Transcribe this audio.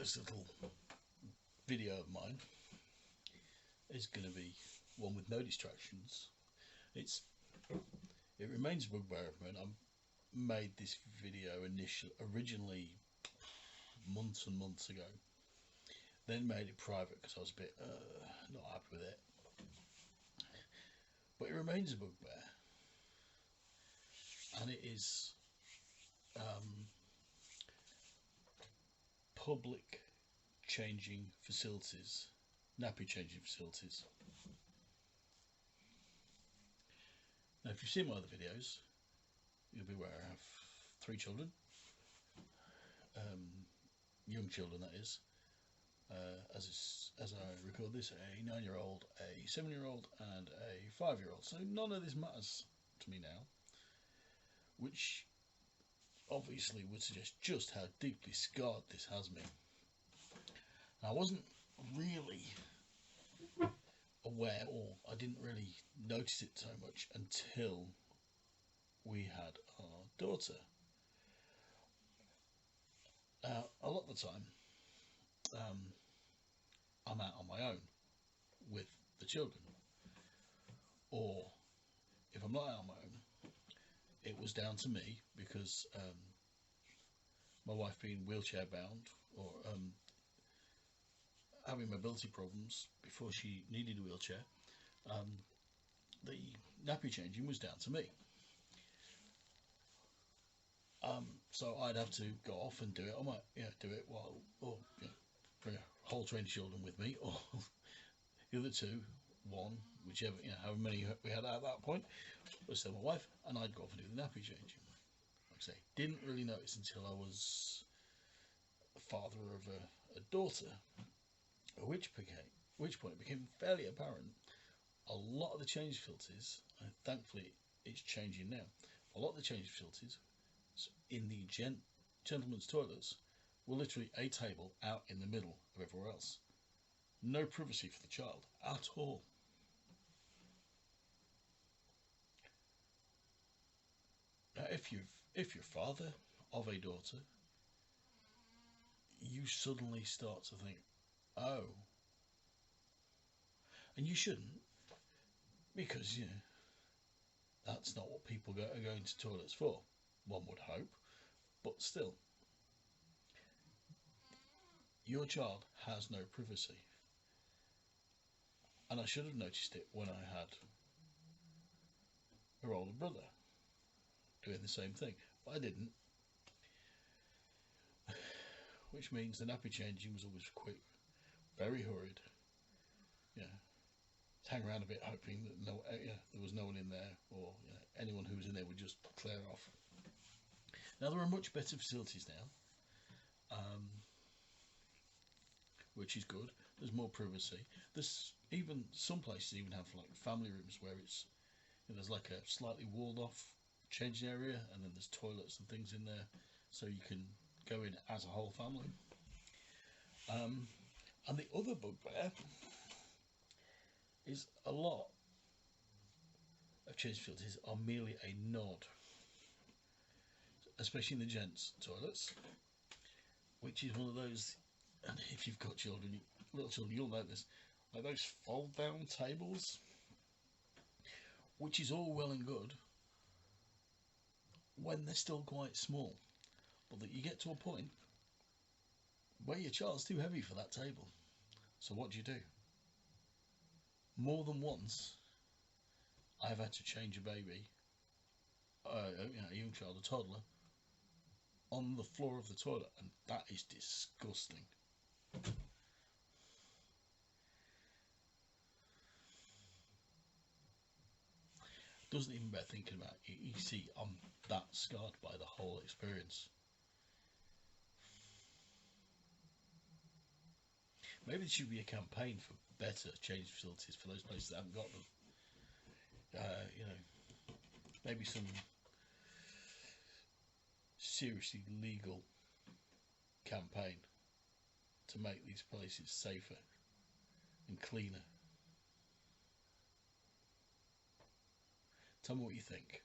First little video of mine is going to be one with no distractions. It remains a bugbear of mine. I made this video originally months and months ago, then made it private because I was a bit not happy with it, but it remains a bugbear, and it is public changing facilities, nappy changing facilities. Now, if you've seen my other videos, you'll be aware I have 3 children, young children that is, as I record this, a 9-year-old, a 7-year-old and a 5-year-old. So none of this matters to me now, which obviously would suggest just how deeply scarred this has me. I wasn't really aware, or I didn't really notice it so much until we had our daughter. A lot of the time I'm out on my own with the children, or if I'm not out on my own, it was down to me because my wife being wheelchair bound, or having mobility problems before she needed a wheelchair, the nappy changing was down to me. So I'd have to go off and do it. I might do it while, or bring a whole train of children with me, or the other two, one, whichever, however many we had at that point, was still my wife, and I'd go off and do the nappy changing. Like I say, didn't really notice until I was the father of a daughter, at which point it became fairly apparent a lot of the change facilities, and thankfully it's changing now, a lot of the change facilities in the gentlemen's toilets were literally a table out in the middle of everywhere else. No privacy for the child at all. Now, if you're father of a daughter, you suddenly start to think, oh, and you shouldn't, because that's not what people are going to toilets for, one would hope, but still, your child has no privacy. And I should have noticed it when I had her older brother doing the same thing, but I didn't, which means the nappy changing was always quick, very hurried. Hang around a bit hoping that there was no one in there, or anyone who was in there would just clear off. Now, there are much better facilities now, which is good. There's more privacy. There's even some places even have like family rooms where it's there's like a slightly walled off changing area, and then there's toilets and things in there, so you can go in as a whole family. And the other bugbear is a lot of change facilities are merely a nod, especially in the gents' toilets, which is one of those, and if you've got children, little children, you'll know this, like those fold down tables, which is all well and good when they're still quite small, but that you get to a point where your child's too heavy for that table. So what do? More than once I've had to change a baby, a young child, a toddler, on the floor of the toilet, and that is disgusting. Doesn't even bear thinking about it. You see, I'm that scarred by the whole experience. Maybe there should be a campaign for better change facilities for those places that haven't got them. Maybe some seriously legal campaign to make these places safer and cleaner. Tell me what you think.